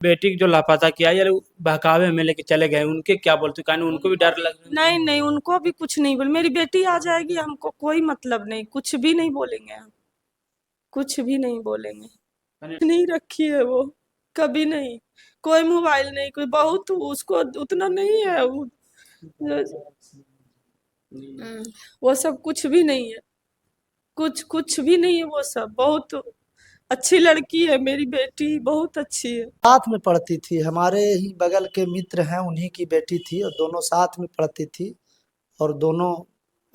बेटी जो लापता किया यार बहकावे में लेके चले गए, उनके क्या बोलते, कहीं उनको भी डर लग रहा नहीं नहीं, उनको भी कुछ नहीं बोल, मेरी बेटी आ जाएगी, हमको कोई मतलब नहीं, कुछ भी नहीं बोलेंगे हम, कुछ भी नहीं बोलेंगे। है? नहीं रखी है वो, कभी नहीं, कोई मोबाइल नहीं, कोई बहुत उसको उतना नहीं है वो, वो सब कुछ भी नहीं है, कुछ भी नहीं है वो सब। बहुत अच्छी लड़की है मेरी बेटी, बहुत अच्छी है। साथ में पढ़ती थी, हमारे ही बगल के मित्र हैं, उन्हीं की बेटी थी और दोनों साथ में पढ़ती थी और दोनों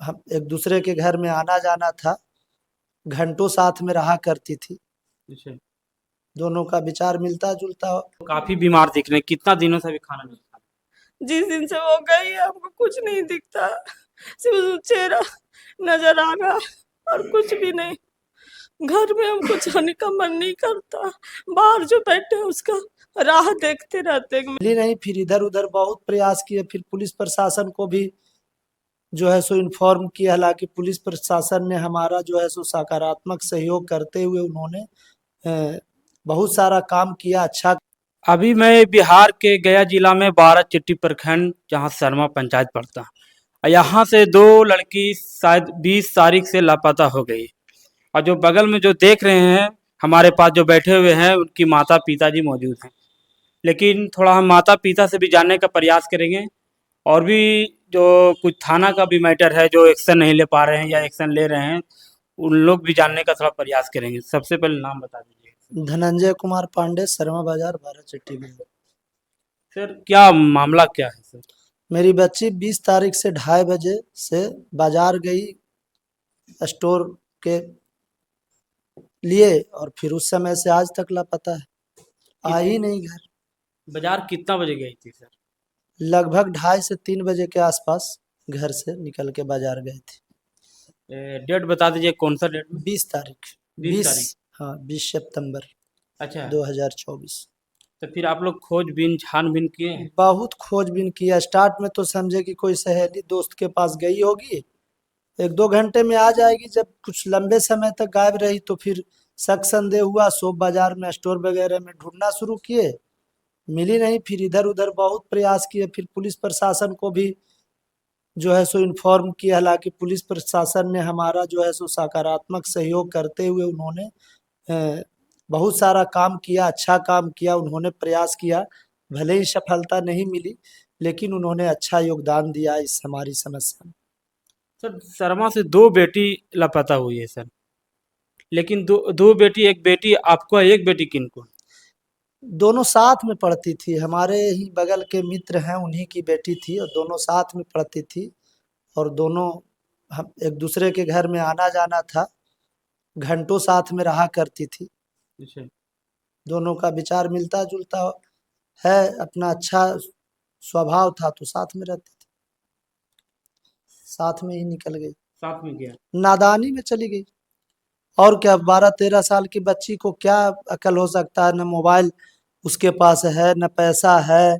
हम एक दूसरे के घर में आना जाना था, घंटों साथ में रहा करती थी, अच्छा। दोनों का विचार मिलता जुलता। काफी बीमार दिख रहे हैं, कितना दिनों से भी खाना नहीं खा जिस दिन से वो गई है हमको कुछ नहीं दिखता, सिर्फ चेहरा नजर आ रहा और कुछ भी नहीं। घर में हमको जाने का मन नहीं करता, बाहर जो बैठे हैं उसका राह देखते रहते हैं। मिली नहीं, फिर इधर उधर बहुत प्रयास किए, फिर पुलिस प्रशासन को भी जो है सो इन्फॉर्म किया, हालांकि पुलिस प्रशासन ने हमारा जो है सो सकारात्मक सहयोग करते हुए उन्होंने बहुत सारा काम किया, अच्छा। अभी मैं बिहार के गया जिला में 12 चिट्टी प्रखंड जहाँ शर्मा पंचायत पड़ता है, यहाँ से दो लड़की शायद 20 तारीख से लापता हो गई। और जो बगल में जो देख रहे हैं हमारे पास जो बैठे हुए हैं, उनकी माता पिताजी मौजूद हैं। लेकिन थोड़ा हम माता पिता से भी जानने का प्रयास करेंगे, और भी जो कुछ थाना का भी मैटर है जो एक्शन नहीं ले पा रहे हैं या एक्शन ले रहे हैं, उन लोग भी जानने का थोड़ा प्रयास करेंगे। सबसे पहले नाम बता दीजिए। धनंजय कुमार पांडे, शर्मा बाजार, 12 चिट्ठी। सर क्या मामला क्या है सर? मेरी बच्ची 20 तारीख से 2:30 बजे से बाजार गई स्टोर के लिए और फिर उस समय से आज तक लापता है, आई नहीं घर। बाजार कितना बजे गई थी सर? लगभग 2:30 से 3 बजे के आसपास घर से निकल के बाजार गए थे। डेट बता दीजिए, कौन सा डेट में? 20 तारीख, 20 तारीख। हाँ 20 सितंबर अच्छा। 2024। तो फिर आप लोग खोजबीन छानबीन किए हैं? बहुत खोजबीन किया, स्टार्ट में तो समझे कि कोई सहेली दोस्त के पास गई होगी, 1-2 घंटे में आ जाएगी। जब कुछ लंबे समय तक गायब रही तो फिर शक संदेह हुआ, शॉप बाजार में स्टोर वगैरह में ढूंढना शुरू किए, मिली नहीं, फिर इधर उधर बहुत प्रयास किए, फिर पुलिस प्रशासन को भी जो है सो इन्फॉर्म किया, हालांकि पुलिस प्रशासन ने हमारा जो है सो सकारात्मक सहयोग करते हुए उन्होंने बहुत सारा काम किया, अच्छा काम किया, उन्होंने प्रयास किया, भले ही सफलता नहीं मिली लेकिन उन्होंने अच्छा योगदान दिया इस हमारी समस्या में। सर शर्मा से दो बेटी लापता हुई है सर, लेकिन दो बेटी, एक बेटी आपको है, एक बेटी किनको? दोनों साथ में पढ़ती थी, हमारे ही बगल के मित्र हैं, उन्हीं की बेटी थी और दोनों साथ में पढ़ती थी और दोनों हम एक दूसरे के घर में आना जाना था, घंटों साथ में रहा करती थी, अच्छा। दोनों का विचार मिलता जुलता है, अपना अच्छा स्वभाव था तो साथ में रहते थे, साथ में ही निकल गई, साथ में गया। नादानी में चली गई। और क्या, 12-13 साल की बच्ची को क्या अकल हो सकता है, न मोबाइल उसके पास है, न पैसा है,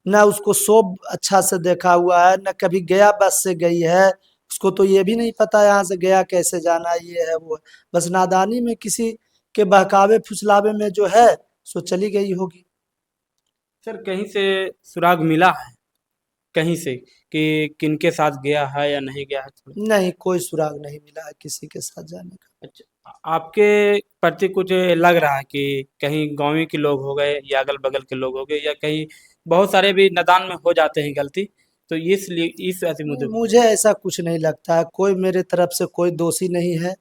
न उसको शोप अच्छा से देखा हुआ है, न कभी गया बस से गई है, उसको तो ये भी नहीं पता यहाँ से गया कैसे जाना, ये है वो है, बस नादानी में किसी के बहकावे फुसलावे में जो है सो चली गई होगी। सर कहीं से सुराग मिला है कहीं से कि किनके साथ गया है या नहीं गया है? नहीं, कोई सुराग नहीं मिला है किसी के साथ जाने का। अच्छा, आपके प्रति कुछ लग रहा है कि कहीं गाँव के लोग हो गए या अगल बगल के लोग हो गए, या कहीं बहुत सारे भी नादान में हो जाते हैं गलती, तो इसलिए इस ऐसे मुद्दे नहीं, पर? मुझे ऐसा कुछ नहीं लगता है, कोई मेरे तरफ से कोई दोषी नहीं है,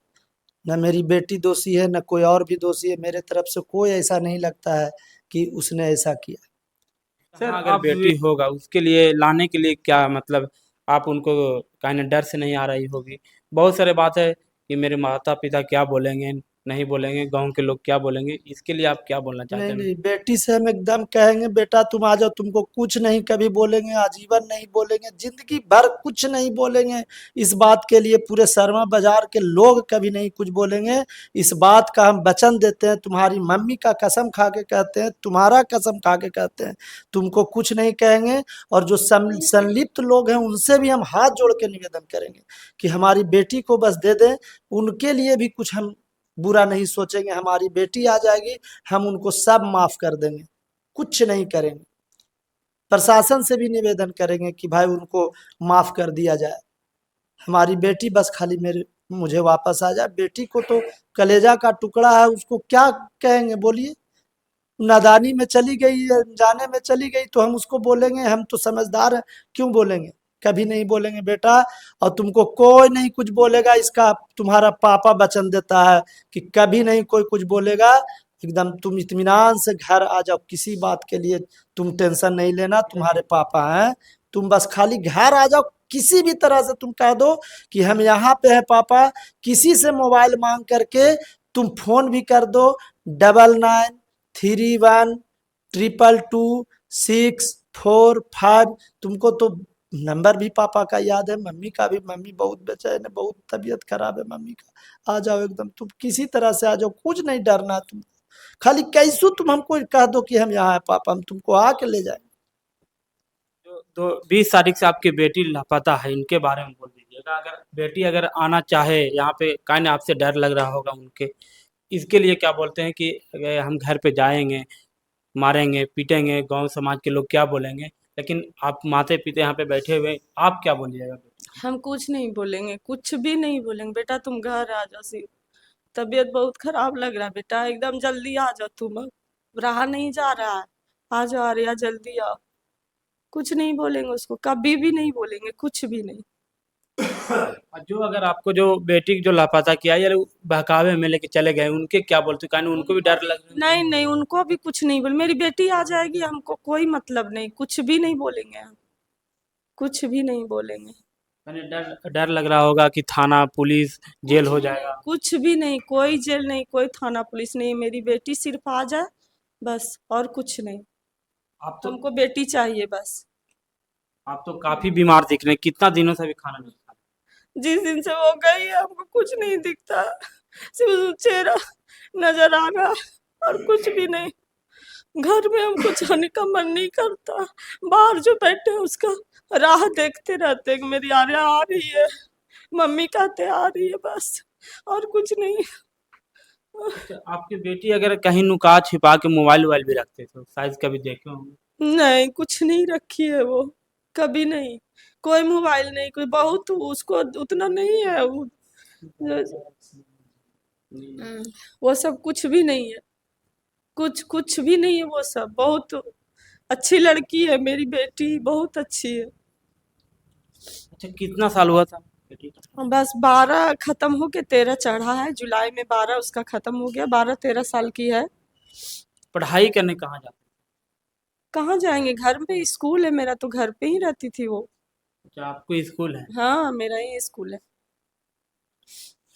न मेरी बेटी दोषी है, न कोई और भी दोषी है, मेरे तरफ से कोई ऐसा नहीं लगता है कि उसने ऐसा किया। सर अगर बेटी होगा उसके लिए लाने के लिए क्या मतलब, आप उनको कहने डर से नहीं आ रही होगी? बहुत सारे बात है कि मेरे माता पिता क्या बोलेंगे, नहीं बोलेंगे, गांव के लोग क्या बोलेंगे, इसके लिए आप क्या बोलना चाहते नहीं हैं? नहीं, बेटी से हम एकदम कहेंगे बेटा तुम आ जाओ, तुमको कुछ नहीं कभी बोलेंगे, आजीवन नहीं बोलेंगे, जिंदगी भर कुछ नहीं बोलेंगे, इस बात के लिए पूरे शर्मा बाजार के लोग कभी नहीं कुछ बोलेंगे, इस बात का हम वचन देते हैं, तुम्हारी मम्मी का कसम खा के कहते हैं, तुम्हारा कसम खा के कहते हैं, तुमको कुछ नहीं कहेंगे। और जो संलिप्त लोग हैं उनसे भी हम हाथ जोड़ के निवेदन करेंगे कि हमारी बेटी को बस दे दें, उनके लिए भी कुछ हम बुरा नहीं सोचेंगे, हमारी बेटी आ जाएगी हम उनको सब माफ कर देंगे, कुछ नहीं करेंगे। प्रशासन से भी निवेदन करेंगे कि भाई उनको माफ कर दिया जाए। हमारी बेटी बस खाली मुझे वापस आ जाए। बेटी को तो कलेजा का टुकड़ा है, उसको क्या कहेंगे बोलिए। नादानी में चली गई, जाने में चली गई तो हम उसको बोलेंगे, हम तो समझदार हैं, क्यों बोलेंगे? कभी नहीं बोलेंगे बेटा। और तुमको कोई नहीं कुछ बोलेगा, इसका तुम्हारा पापा वचन देता है कि कभी नहीं कोई कुछ बोलेगा। एकदम तुम इत्मीनान से घर आ जाओ, किसी बात के लिए तुम टेंशन नहीं लेना, तुम्हारे पापा हैं। तुम बस खाली घर आ जाओ, किसी भी तरह से तुम कह दो कि हम यहाँ पे है पापा। किसी से मोबाइल मांग करके तुम फोन भी कर दो, 9931222645। तुमको तो नंबर भी पापा का याद है, मम्मी का भी। मम्मी बहुत बेचैन है, बहुत तबीयत खराब है मम्मी का। आ जाओ एकदम, तुम किसी तरह से आ जाओ, कुछ नहीं डरना तुम। खाली कैसू तुम हमको कह दो कि हम यहाँ है पापा, हम तुमको आके ले जाएंगे। तो 20 तारीख से आपकी बेटी लापता है, इनके बारे में बोल दीजिएगा। अगर बेटी अगर आना चाहे यहाँ पे, काहे ना आपसे डर लग रहा होगा उनके, इसके लिए क्या बोलते हैं कि अगर हम घर पे जाएंगे, मारेंगे पीटेंगे, गांव समाज के लोग क्या बोलेंगे, लेकिन आप माते पिता यहाँ पे बैठे हुए, आप क्या बोलिएगा? हम कुछ नहीं बोलेंगे, कुछ भी नहीं बोलेंगे। बेटा तुम घर आ जाओ, सिर्फ तबीयत बहुत खराब लग रहा है बेटा, एकदम जल्दी आ जाओ तुम। अब रहा नहीं जा रहा है, आ जाओ आर्या, जल्दी आओ। कुछ नहीं बोलेंगे उसको, कभी भी नहीं बोलेंगे, कुछ भी नहीं। और जो अगर आपको जो बेटी की जो लापता किया यार, बहकावे में लेके चले गए, उनके क्या बोलते? काहे ना उनको भी डर लग रहा है। नहीं नहीं, उनको भी कुछ नहीं बोल। मेरी बेटी आ जाएगी, हमको कोई मतलब नहीं, कुछ भी नहीं बोलेंगे हम, कुछ भी नहीं बोलेंगे। यानी डर डर लग रहा होगा कि थाना पुलिस जेल हो जाएगा। कुछ भी नहीं, कोई जेल नहीं, कोई थाना पुलिस नहीं। मेरी बेटी सिर्फ आ जाए बस, और कुछ नहीं। हमको बेटी चाहिए बस। आप तो काफी बीमार दिख रहे हैं, कितना दिनों से भी खाना नहीं खा जिस दिन से वो गई है हमको कुछ नहीं दिखता, सिर्फ चेहरा नजर आ रहा और कुछ भी नहीं। घर में हमको जाने का मन नहीं करता। बाहर जो बैठे हैं उसका राह देखते रहते हैं कि मेरी आर्या आ रही है, मम्मी कहते आ रही है, बस और कुछ नहीं। रहे। आपकी बेटी अगर कहीं नुका छिपा के मोबाइल वोबाइल भी रखते थे, शायद कभी देखे होंगे। नहीं, कुछ नहीं रखी है वो, कभी नहीं। कोई मोबाइल नहीं, कोई बहुत उसको उतना नहीं है वो सब कुछ भी नहीं है, कुछ भी नहीं है वो सब। बहुत अच्छी लड़की है मेरी बेटी, बहुत अच्छी है। अच्छा, कितना साल हुआ था बेटी का? बस 12 खत्म हो के 13 चढ़ा है, जुलाई में 12 उसका खत्म हो गया। 12-13 साल की है। पढ़ाई करने कहाँ जाते? कहाँ जाएंगे, घर पे स्कूल है मेरा, तो घर पे ही रहती थी वो। अच्छा, आपको स्कूल है? हाँ, मेरा ही स्कूल है।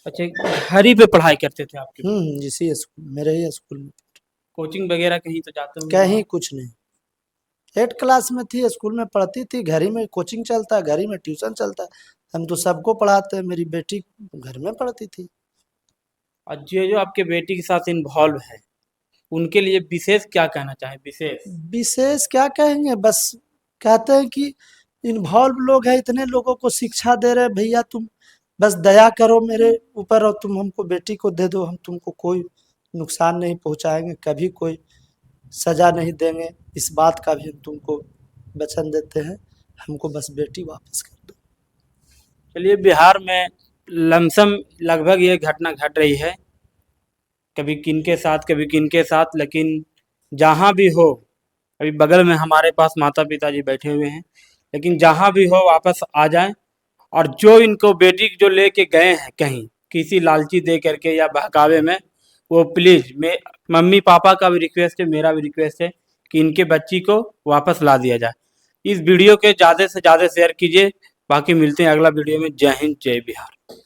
अच्छा, घर ही पे पढ़ाई करते थे आपके? इसी स्कूल, मेरे ही स्कूल में। कोचिंग वगैरह कहीं तो जाते होंगे? कहीं कुछ नहीं। 8 क्लास में थी, स्कूल में पढ़ती थी, घर ही में कोचिंग चलता है, घर ही में ट्यूशन चलता है। हम तो सबको पढ़ाते हैं, मेरी बेटी घर में पढ़ती थी। और जो आपके बेटी के साथ इन्वॉल्व है, उनके लिए विशेष क्या कहना चाहें? विशेष विशेष क्या कहेंगे, बस कहते हैं कि इन्वॉल्व लोग हैं, इतने लोगों को शिक्षा दे रहे हैं, भैया तुम बस दया करो मेरे ऊपर और तुम हमको बेटी को दे दो, हम तुमको कोई नुकसान नहीं पहुंचाएंगे, कभी कोई सजा नहीं देंगे। इस बात का भी हम तुमको वचन देते हैं, हमको बस बेटी वापस कर दो। चलिए, बिहार में लमसम लगभग ये घटना घट रही है, कभी किनके साथ कभी किनके साथ, लेकिन जहाँ भी हो, अभी बगल में हमारे पास माता पिताजी बैठे हुए हैं, लेकिन जहाँ भी हो वापस आ जाएं। और जो इनको बेटी जो लेके गए हैं कहीं किसी लालची दे करके या बहकावे में, वो प्लीज़ मम्मी पापा का भी रिक्वेस्ट है, मेरा भी रिक्वेस्ट है कि इनके बच्ची को वापस ला दिया जाए। इस वीडियो के ज़्यादा से ज़्यादा शेयर कीजिए। बाकी मिलते हैं अगला वीडियो में। जय हिंद, जय बिहार।